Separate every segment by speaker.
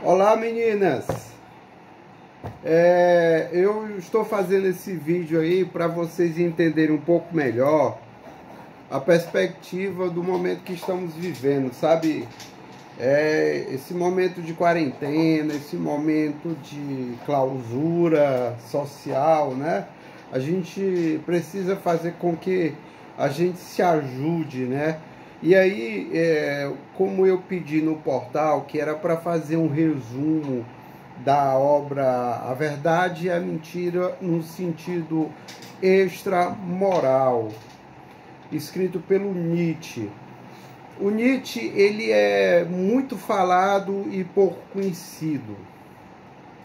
Speaker 1: Olá, meninas! Eu estou fazendo esse vídeo aí para vocês entenderem um pouco melhor a perspectiva do momento que estamos vivendo, sabe? Esse momento de quarentena, esse momento de clausura social, né? A gente precisa fazer com que a gente se ajude, né? E aí, como eu pedi no portal, que era para fazer um resumo da obra A Verdade e a Mentira no sentido extramoral, escrito pelo Nietzsche. O Nietzsche, ele é muito falado e pouco conhecido.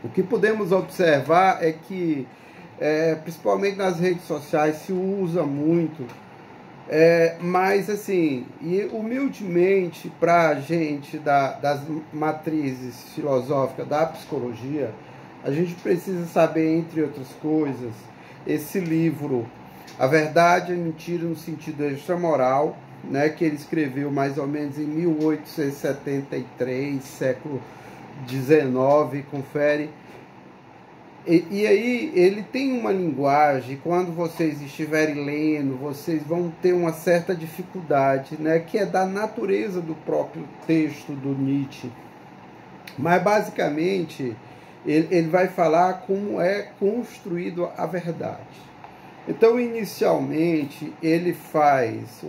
Speaker 1: O que podemos observar é que, principalmente nas redes sociais, se usa muito. Mas assim, e humildemente para a gente das matrizes filosóficas da psicologia, a gente precisa saber, entre outras coisas, esse livro, A Verdade e a Mentira no Sentido Extramoral, né, que ele escreveu mais ou menos em 1873, século XIX, confere. E aí ele tem uma linguagem, quando vocês estiverem lendo, vocês vão ter uma certa dificuldade, né, que é da natureza do próprio texto do Nietzsche. Mas basicamente ele vai falar como é construído a verdade. Então, inicialmente, ele faz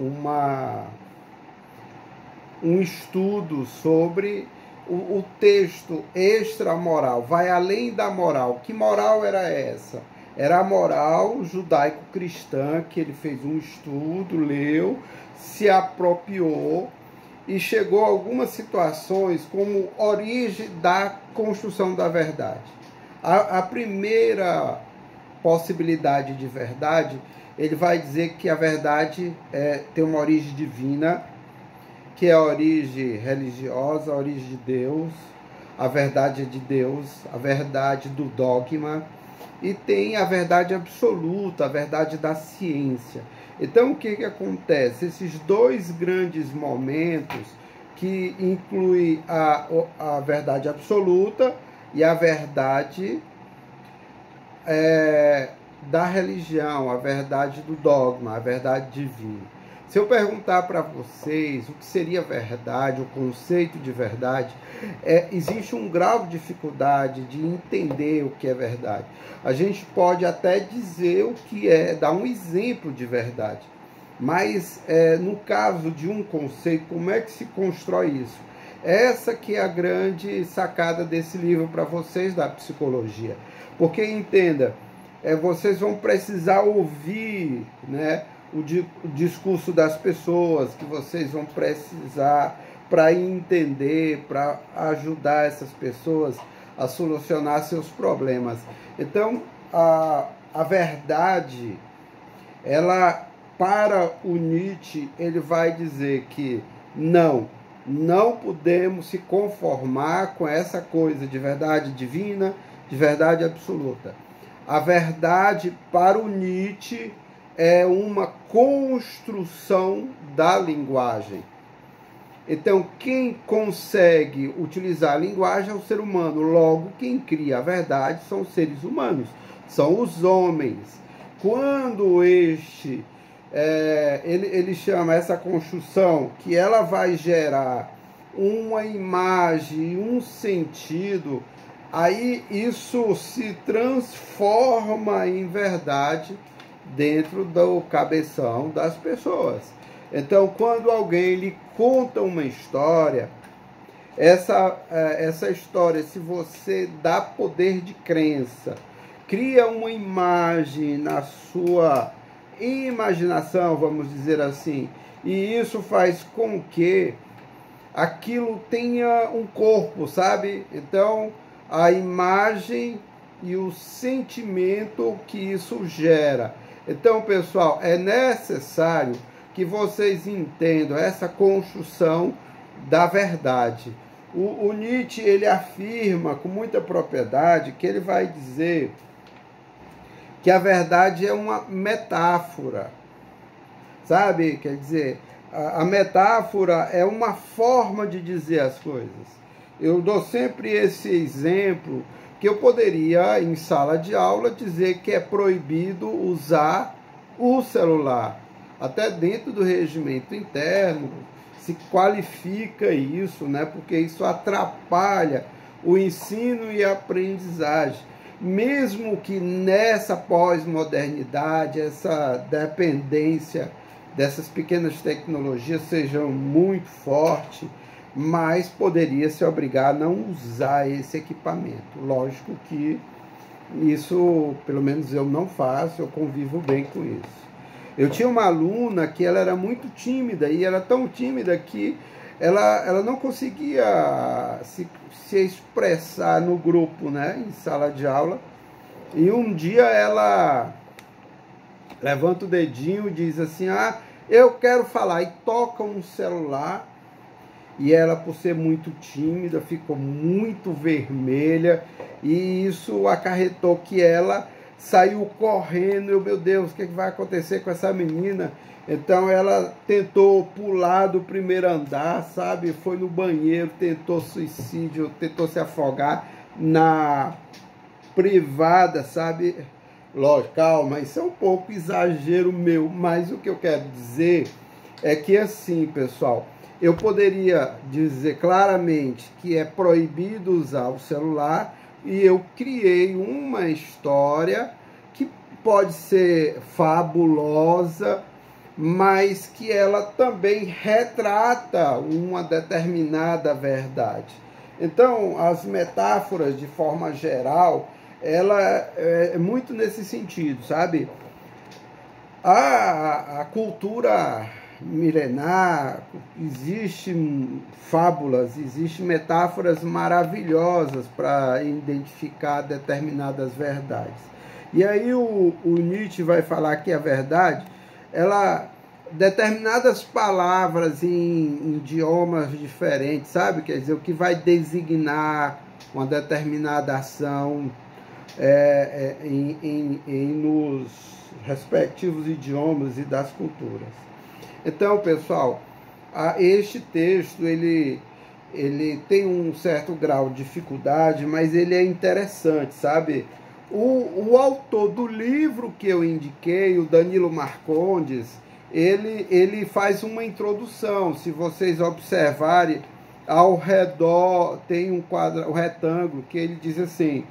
Speaker 1: um estudo sobre o texto extramoral, vai além da moral. Que moral era essa? Era a moral judaico-cristã, que ele fez um estudo, leu, se apropriou e chegou a algumas situações como origem da construção da verdade. A primeira possibilidade de verdade, ele vai dizer que a verdade tem uma origem divina, que é a origem religiosa, a origem de Deus, a verdade é de Deus, a verdade do dogma, e tem a verdade absoluta, a verdade da ciência. Então, o que acontece? Esses dois grandes momentos, que incluem a verdade absoluta e a verdade da religião, a verdade do dogma, a verdade divina. Se eu perguntar para vocês o que seria verdade, o conceito de verdade, existe um grau de dificuldade de entender o que é verdade. A gente pode até dizer o que é, dar um exemplo de verdade. Mas, no caso de um conceito, como é que se constrói isso? Essa que é a grande sacada desse livro para vocês da psicologia. Porque, entenda, vocês vão precisar ouvir, né, o discurso das pessoas, que vocês vão precisar para entender, para ajudar essas pessoas a solucionar seus problemas. Então, a verdade, ela, para o Nietzsche, ele vai dizer que não podemos se conformar com essa coisa de verdade divina, de verdade absoluta. A verdade, para o Nietzsche, é uma construção da linguagem. Então, quem consegue utilizar a linguagem é o ser humano. Logo, quem cria a verdade são os seres humanos, são os homens. Quando ele chama essa construção, que ela vai gerar uma imagem, um sentido, aí isso se transforma em verdade dentro do cabeção das pessoas. Então, quando alguém lhe conta uma história, essa história, se você dá poder de crença, cria uma imagem na sua imaginação, vamos dizer assim, e isso faz com que aquilo tenha um corpo, sabe? Então, a imagem e o sentimento que isso gera. Então, pessoal, é necessário que vocês entendam essa construção da verdade. O Nietzsche, ele afirma com muita propriedade que ele vai dizer que a verdade é uma metáfora, sabe? Quer dizer, a metáfora é uma forma de dizer as coisas. Eu dou sempre esse exemplo que eu poderia, em sala de aula, dizer que é proibido usar o celular. Até dentro do regimento interno se qualifica isso, né? Porque isso atrapalha o ensino e a aprendizagem. Mesmo que nessa pós-modernidade, essa dependência dessas pequenas tecnologias seja muito forte, mas poderia se obrigar a não usar esse equipamento. Lógico que isso, pelo menos eu não faço, eu convivo bem com isso. Eu tinha uma aluna que ela era muito tímida, e era tão tímida que ela não conseguia se expressar no grupo, né, em sala de aula. E um dia ela levanta o dedinho e diz assim, eu quero falar, e toca um celular. E ela, por ser muito tímida, ficou muito vermelha, e isso acarretou que ela saiu correndo. Meu Deus, o que vai acontecer com essa menina? Então ela tentou pular do primeiro andar, sabe? Foi no banheiro, tentou suicídio, tentou se afogar na privada, sabe? Lógico, calma, isso é um pouco exagero meu, mas o que eu quero dizer é que assim, pessoal, eu poderia dizer claramente que é proibido usar o celular, e eu criei uma história que pode ser fabulosa, mas que ela também retrata uma determinada verdade. Então, as metáforas, de forma geral, ela é muito nesse sentido, sabe? A cultura milenar, existem fábulas, existem metáforas maravilhosas para identificar determinadas verdades. E aí o Nietzsche vai falar que a verdade, determinadas palavras em idiomas diferentes, sabe? Quer dizer, o que vai designar uma determinada ação nos respectivos idiomas e das culturas. Então, pessoal, este texto ele tem um certo grau de dificuldade, mas ele é interessante, sabe? O autor do livro que eu indiquei, o Danilo Marcondes, ele faz uma introdução. Se vocês observarem, ao redor tem um retângulo que ele diz assim,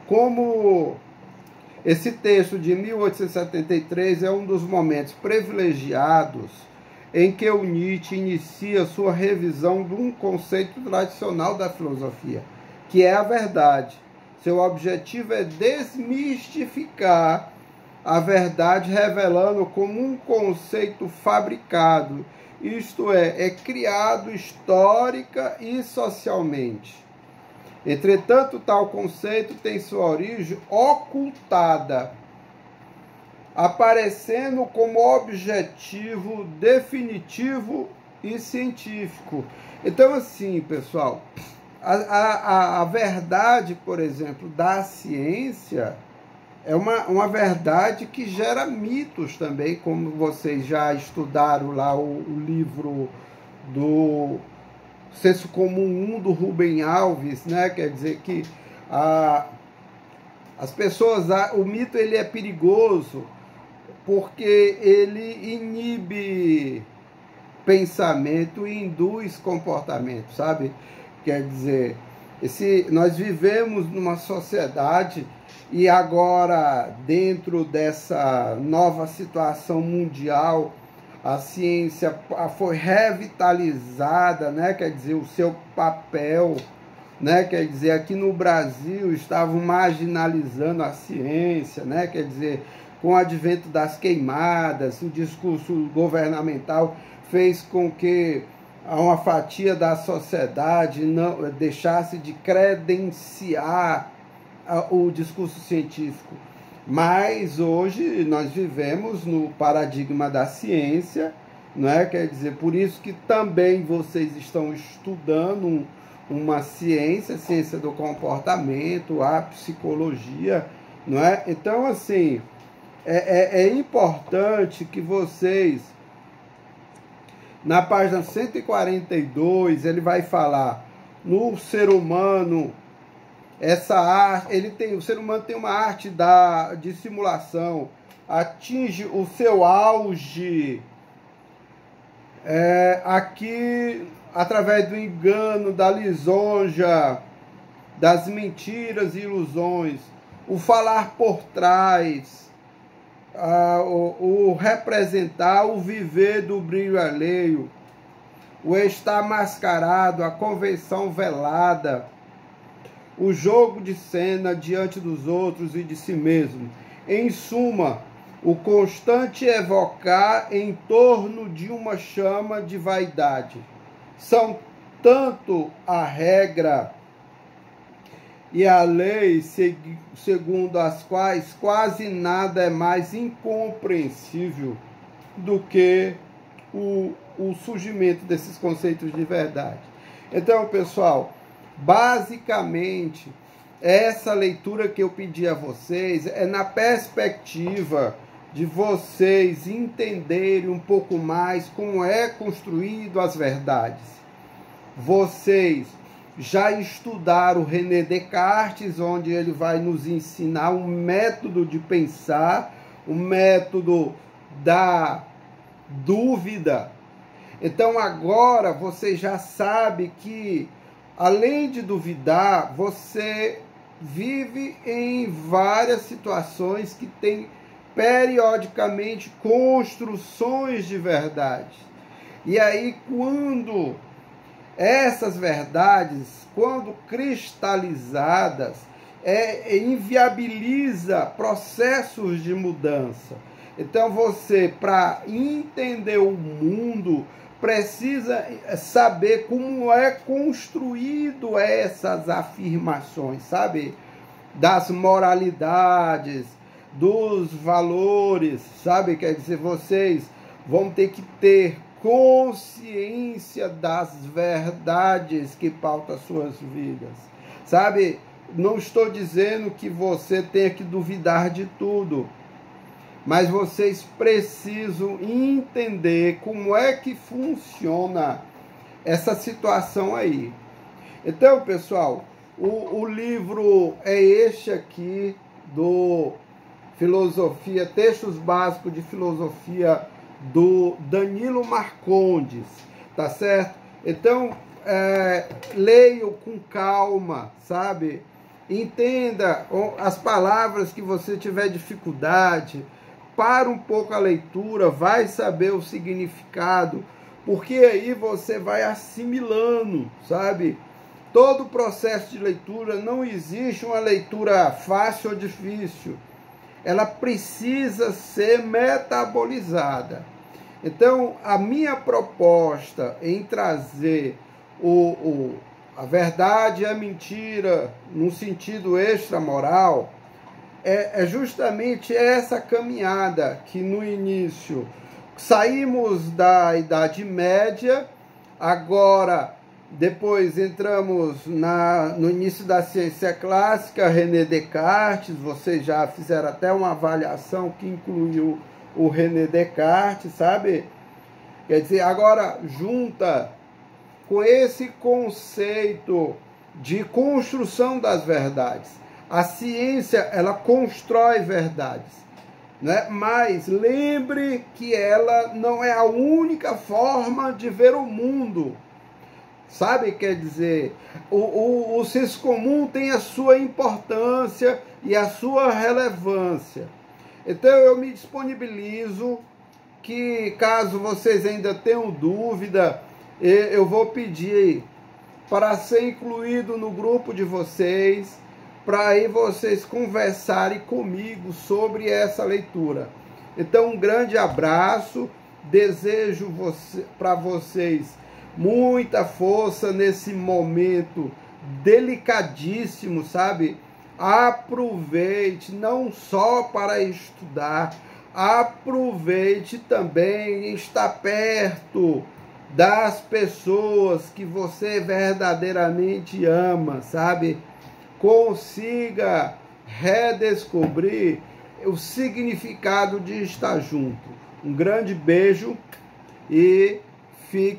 Speaker 1: como esse texto de 1873 é um dos momentos privilegiados em que o Nietzsche inicia sua revisão de um conceito tradicional da filosofia, que é a verdade. Seu objetivo é desmistificar a verdade, revelando como um conceito fabricado, isto é criado histórica e socialmente. Entretanto, tal conceito tem sua origem ocultada, aparecendo como objetivo definitivo e científico. Então, assim, pessoal, a verdade, por exemplo, da ciência é uma verdade que gera mitos também, como vocês já estudaram lá o livro do Senso Comum 1 do Rubem Alves, né? Quer dizer que as pessoas, o mito ele é perigoso porque ele inibe pensamento e induz comportamento, sabe? Quer dizer, nós vivemos numa sociedade, e agora, dentro dessa nova situação mundial, a ciência foi revitalizada, né? Quer dizer, o seu papel, né? Quer dizer, aqui no Brasil estavam marginalizando a ciência, né? Quer dizer, com o advento das queimadas, o discurso governamental fez com que uma fatia da sociedade não deixasse de credenciar o discurso científico. Mas hoje nós vivemos no paradigma da ciência, não é? Quer dizer, por isso que também vocês estão estudando uma ciência do comportamento, a psicologia, não é? Então, assim, é importante que vocês, na página 142, ele vai falar no ser humano essa arte, o ser humano tem uma arte de simulação, atinge o seu auge aqui através do engano, da lisonja, das mentiras e ilusões, o falar por trás, o representar, o viver do brilho alheio, o estar mascarado, a convenção velada, o jogo de cena diante dos outros e de si mesmo. Em suma, o constante evocar em torno de uma chama de vaidade. São tanto a regra e a lei segundo as quais quase nada é mais incompreensível do que o surgimento desses conceitos de verdade. Então, pessoal, basicamente, essa leitura que eu pedi a vocês é na perspectiva de vocês entenderem um pouco mais como é construído as verdades. Vocês já estudaram René Descartes, onde ele vai nos ensinar um método de pensar, um método da dúvida. Então agora você já sabe que, além de duvidar, você vive em várias situações que tem periodicamente construções de verdade. E aí, quando essas verdades, quando cristalizadas, inviabiliza processos de mudança. Então você, para entender o mundo, precisa saber como é construído essas afirmações, sabe? Das moralidades, dos valores, sabe? Quer dizer, vocês vão ter que ter consciência das verdades que pautam as suas vidas, sabe? Não estou dizendo que você tenha que duvidar de tudo, mas vocês precisam entender como é que funciona essa situação aí. Então, pessoal, o livro é este aqui, do Filosofia, Textos Básicos de Filosofia, do Danilo Marcondes, tá certo? Então, leio com calma, sabe? Entenda as palavras que você tiver dificuldade, para um pouco a leitura, vai saber o significado, porque aí você vai assimilando, sabe? Todo o processo de leitura, não existe uma leitura fácil ou difícil. Ela precisa ser metabolizada. Então, a minha proposta em trazer a verdade e a mentira no sentido extramoral é justamente essa caminhada que no início saímos da Idade Média, agora depois entramos no início da ciência clássica, René Descartes. Vocês já fizeram até uma avaliação que incluiu o René Descartes, sabe? Quer dizer, agora junta com esse conceito de construção das verdades. A ciência, ela constrói verdades, né? Mas lembre que ela não é a única forma de ver o mundo. Sabe, quer dizer, o senso comum tem a sua importância e a sua relevância. Então eu me disponibilizo que, caso vocês ainda tenham dúvida, eu vou pedir para ser incluído no grupo de vocês, para aí vocês conversarem comigo sobre essa leitura. Então, um grande abraço, desejo para vocês muita força nesse momento delicadíssimo, sabe? Aproveite não só para estudar, aproveite também estar perto das pessoas que você verdadeiramente ama, sabe? Consiga redescobrir o significado de estar junto. Um grande beijo e fique